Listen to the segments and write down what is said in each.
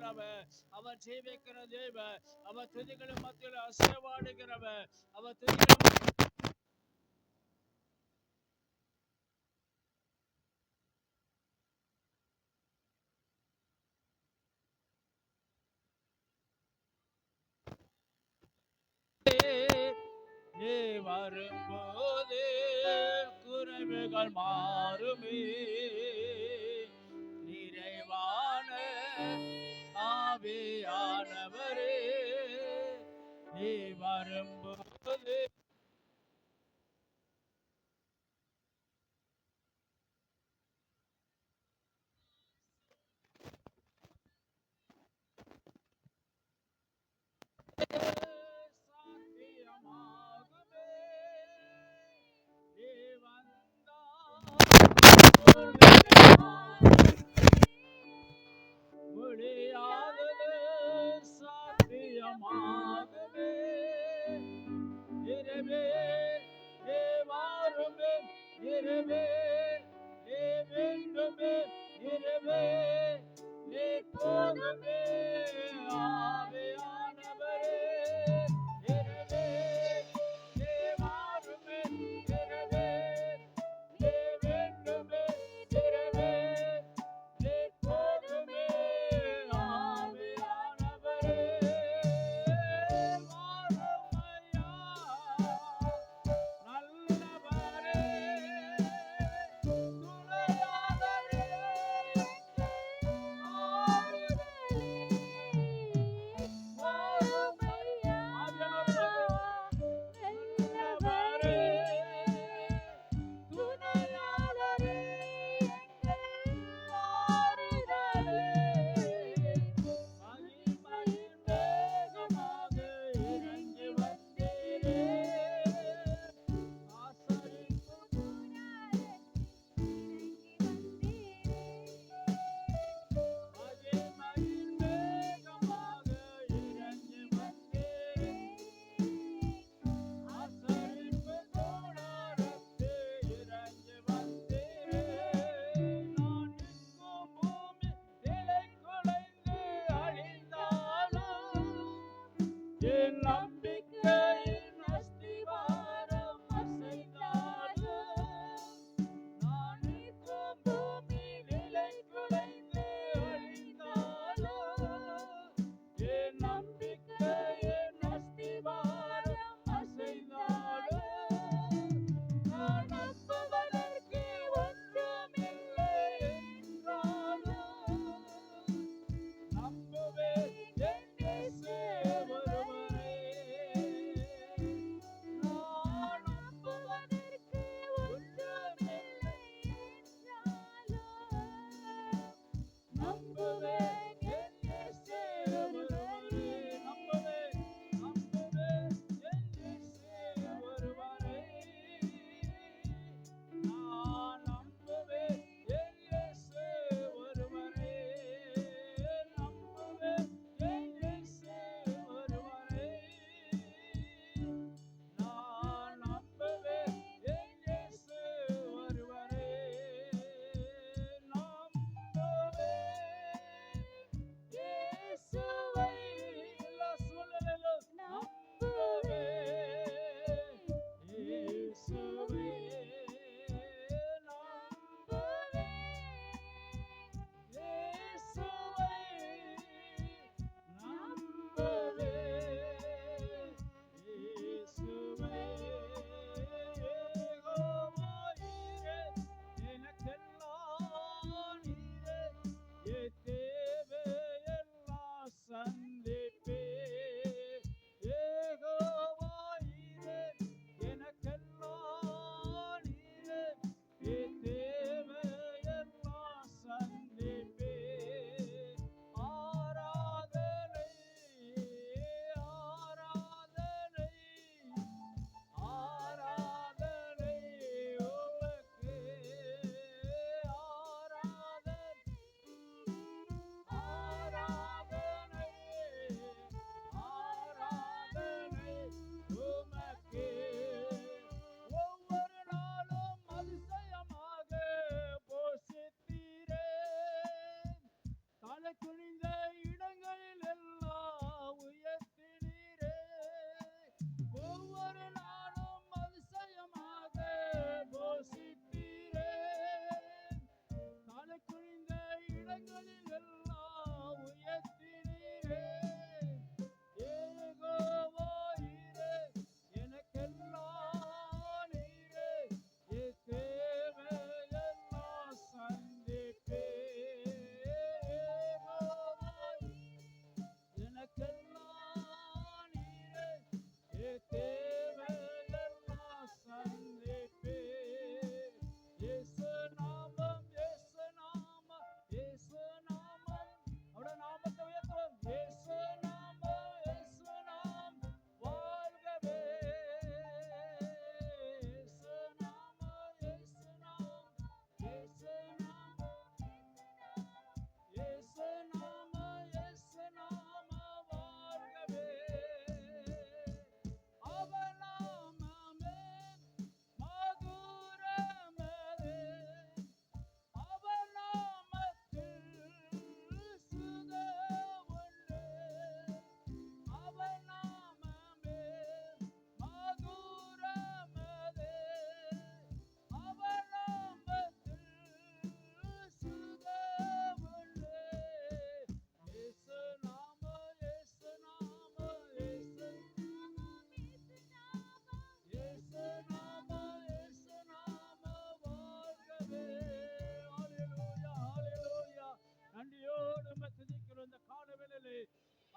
இருக்கிறவர், அவர் ஜீவிக்கிற தேவன், அவர் துதிகளின் மத்தியில் அசைவாடுகிறவர், அவர் துதிகளின் நீ வரும்போது குறைவுகள் மாறுமே. நிறைவான ஆவியானவரே, நீ வரும்போது சாத்தியமாகுமே. நீ வந்தால் முடியாதது சாத்தியமாகுமே.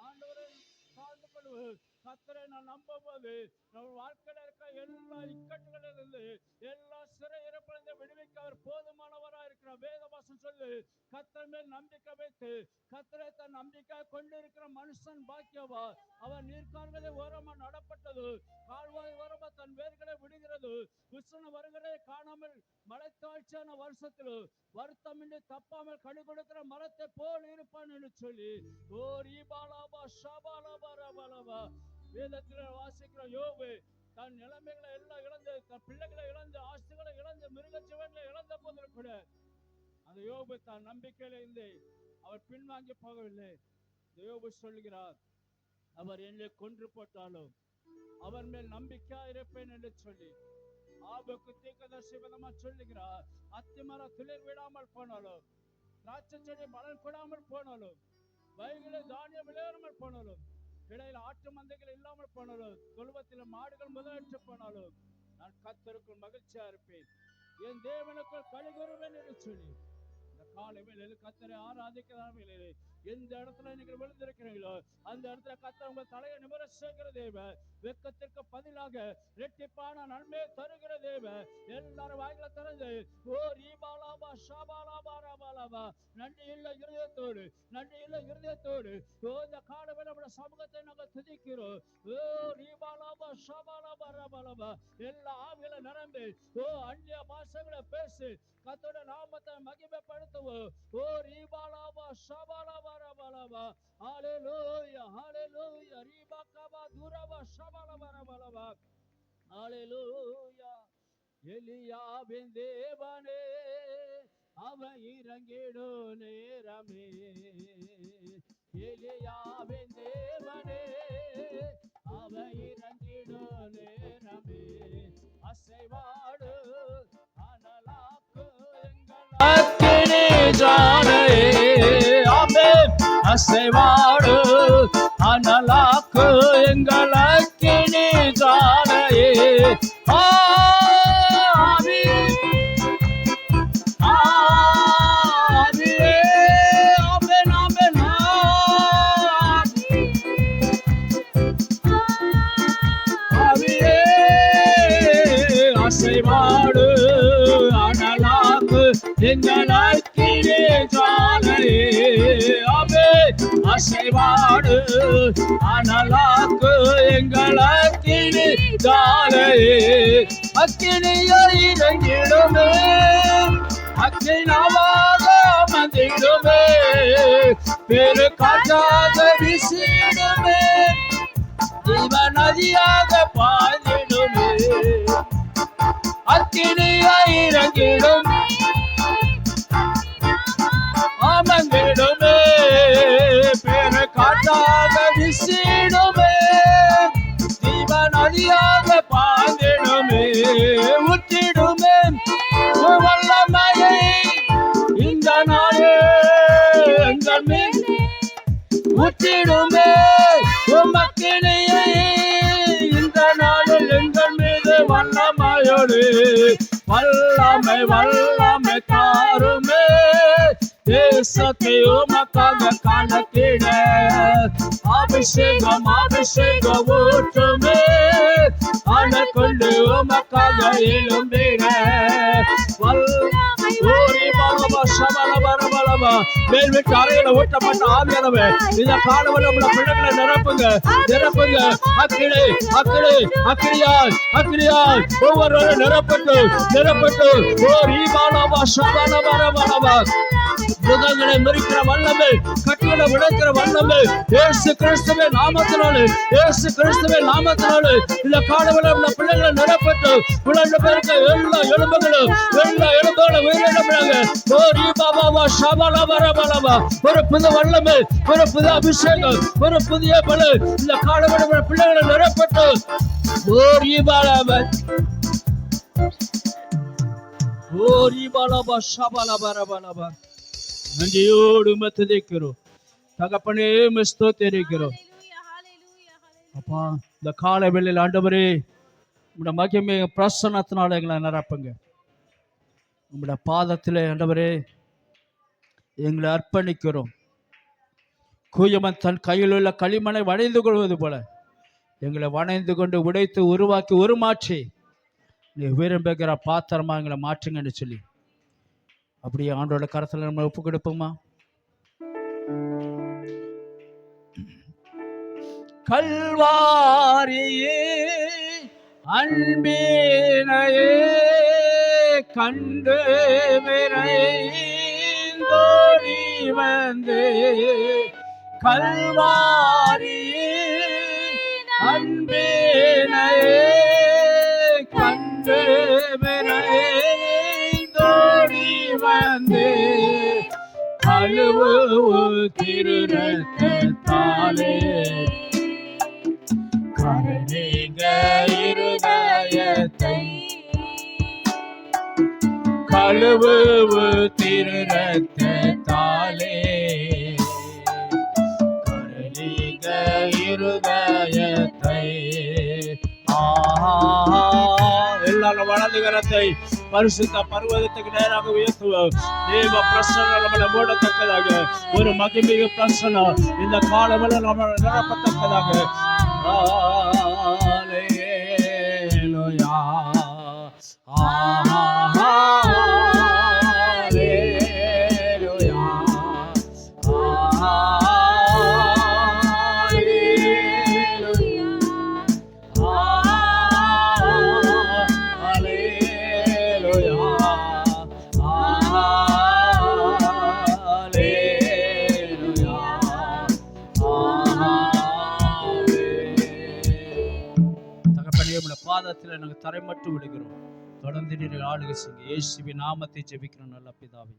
ஆண்டவரை சார்ந்து கொள்வது. கர்த்தரை நான் நம்பும் போது நம்ம வாழ்க்கையில இருக்க எல்லா இக்கட்டுகளில் இருந்து எல்லா சிறையிருப்பிலிருந்து விடுவிக்க அவர் போதுமானவராக இருக்கிற வேதவாசம் சொல்லு. கர்த்தர் மேல் நம்பிக்கை வைத்து கர்த்தரை தன் நம்பிக்கை கொண்டு இருக்கிற மனுஷன் பாக்கியவா. அவன் நீர்க்கால்களை ஓரமா நடப்பட்டது, கால்வாய் ஓரமா தன் வேர்களை விடுகிறது. உஷ்ண வருகிறதை காணாமல் மலைத்தாழ்ச்சியான வருஷத்தில் வருத்தமின்றி தப்பாமல் கனி கொடுக்கிற மரத்தை போல் இருப்பான் என்று சொல்லி ஓ ரீபாலாபா ஷபாலாபா ரபாலாபா வேதத்தில் வாசிக்கிற யோபு தன் நிலைமைகளை எல்லாம் இழந்து, தன் பிள்ளைகளை இழந்து, ஆஸ்திகளை இழந்து, மிருகஜீவன்களை இழந்த போதிலும் கூட அந்த யோபு தான் நம்பிக்கையில இருந்து அவர் பின்வாங்கி போகவில்லை. யோபு சொல்கிறார், அவர் என்னை கொன்று போட்டாலும் அவர் மேல் நம்பிக்கையா இருப்பேன் என்று சொல்லி ஆபுக்கு தீர்க்கதரிசி விதமா சொல்லுகிறார். அத்திமர துளிர் விடாமல் போனாலும், திராட்சை செடி பலன் கொடாமல் போனாலும், வயல்களில் தானியம் விளையாடாமல் போனாலும், இடையில ஆட்டு மந்தைகள் இல்லாமல் போனாலும், தொழுவத்தில் மாடுகள் முதலற்று போனாலும் நான் கர்த்தருக்குள் மகிழ்ச்சியா இருப்பேன், என் தேவனுக்குள் கலிகூறுவேன் என்று சொல்லி இந்த காலை வேளையில் கர்த்தரை ஆராதிக்கிறார். எந்த இடத்துல நீங்கள் விழுந்திருக்கிறீங்களோ அந்த இடத்துல கர்த்தர் உங்க தலையை நிமிர செய்கிற தேவன், வெட்கத்திற்கு பதிலாக இரட்டிப்பான நன்மையை தருகிற தேவன். எல்லாரும் வாய்களை திறந்து ஓ ரீபாலாபா ஷபாலாபா ரபாலாபா நன்றியுள்ள இருதயத்தோடு, நன்றியுள்ள இருதயத்தோடு ஓ இந்த காலவில் நம்முடைய சமூகத்தை நாங்கள் துதிக்கிறோம். ஓ ரீபாலாபா ஷபாலாபா ரபாலாபா எல்லா ஆவிகளை நிரம்பி ஓ அந்நிய பாஷைகளை பேசி கர்த்தருடைய நாமத்தை மகிமைப்படுத்துவோம். ஓ ரீபாலாபா ஷபாலாபா ரபாலாபா ஹalleluya ஹalleluya ரீபாகபா துரபா ஷபாலாபா ரபாலாபா ஹalleluya. எலியாவின் தேவனே அவன் இறங்கிடும் நேரமே, எலியாவின் தேவனே அவன் இறங்கிடும் நேரமே, அசைவாடு அனலாக்கு எங்கள் அக்கினி ஜாலையே. ஆமென். அசைவாடு அனலாக்கு எங்கள் அக்கினி ஜாலையே. அசைவாடு அனலாக்கு எங்கள் அக்கினி ஜாலையே. அசைவாடு அனலாக்கு எங்கள் அக்கினி ஜாலையே. அக்கினியை இறங்கிடுமே, அக்கினவாக அமர்ந்திடுமே, பெரு காற்றாக வீசிடுமே, ஜீவ நதியாக பாய்ந்திடுமே. அக்கினியை இறங்கிடும் அமர்ந்திடுமே, பெரு காற்றாக வீசிடுமே, ஜீவ நதியாக பாய்ந்திடுமே. ஊற்றிடுமே வல்லமையை இந்த நாளே எங்கள் மீது ஊற்றிடுமே, உமக்கினியை இந்த நாளில் எங்கள் மீது வல்லமையோடு வல்லமை வல்லமை தாருமே. தேசத்தை உமக்காக கணக்கிட அபிஷேகம் அபிஷேகம் ஊற்றுமே, அணை கொண்டு உமக்காக எழும்பிட மேல்விட்டு அறையில ஊட்டப்பட்ட ஆவியானவே இந்த காலவரை நம்முடைய பிள்ளைகளை நிரப்புங்க நிரப்புங்க. அக்கினி அக்கினி அக்கினியால் அக்கினியால் ஒவ்வொருவரும் நிரப்பட்டு நிரப்பட்டு ஓ ரீபாலாபா ஷபாலாபா முகங்களை முறிக்கிற வல்லமை, கட்டுகளை விடுக்கிற வல்லமை இயேசு கிறிஸ்துவின் நாமத்தினாலே, இயேசு கிறிஸ்துவின் நாமத்தினாலே இந்த காலவரை நம்முடைய பிள்ளைகளை நிரப்பட்டு உலக பேருக்கு எல்லா எலும்புகளும் உயிரிழந்தாங்க. ஓ ரீபாபா ஷபாலாபா ரபாலாபா ஒரு புது வல்லமை, ஒரு புது அபிஷேகம், ஒரு புதிய பலு இந்த காலவரை பிள்ளைகளை நிரப்பட்டு ஓ ரீபாலாபா ஓ ரீபாலாபா ஷபாலாபா ரபாலாபா நன்றியோடு துதிக்கிறோம் தகப்பனே, ஸ்தோத்திரிக்கிறோம். அப்பா இந்த காலை வேளையில் ஆண்டவரே உங்களுடைய மகிமை பிரசன்னத்தினால எங்களை நிரப்புங்க. உங்களுடைய பாதத்திலே ஆண்டவரே எங்களை அர்ப்பணிக்கிறோம். கூயமன் தன் கையில் உள்ள களிமண்ணை வணைந்து கொள்வது போல எங்களை வணைந்து கொண்டு உடைத்து உருவாக்கி உருமாற்றி நீ விரும்புகிற பாத்திரமா எங்களை மாற்றுங்கன்னு சொல்லி அப்படியே ஆண்டோட கரத்துல நம்ம ஒப்பு கொடுப்போமா? கல்வாரியே அன்பினையே கண்டு விரைந்தோடி வந்து கல்வாரியே அன்பினையே கண்டு விரைந்தோடி வந்து கழுவு திருரத்தாலே கருணீங்க இருதயத்தை கழுவு திருரத்தாலே கருணீங்க இருதயத்தை. எல்லாரும் வலது கரத்தை பரிசுத்த பர்வதத்துக்கு நேராக உயர்த்துவோம். தேவ பிரசன்னம் நம்மளை மூடத்தக்கதாக ஒரு மகிமிகு பிரசன்னம் இந்த காலவெள நம்ம நிரப்பத்தக்கதாக. ஹல்லேலூயா பாதத்தில் நாங்கள் தரை மட்டும் விடுகிறோம். தொடர்ந்து நீர் ஆளுகை செய்யுங்க. இயேசுவின் நாமத்தை ஜெபிக்கிறோம் நல்ல பிதாவே.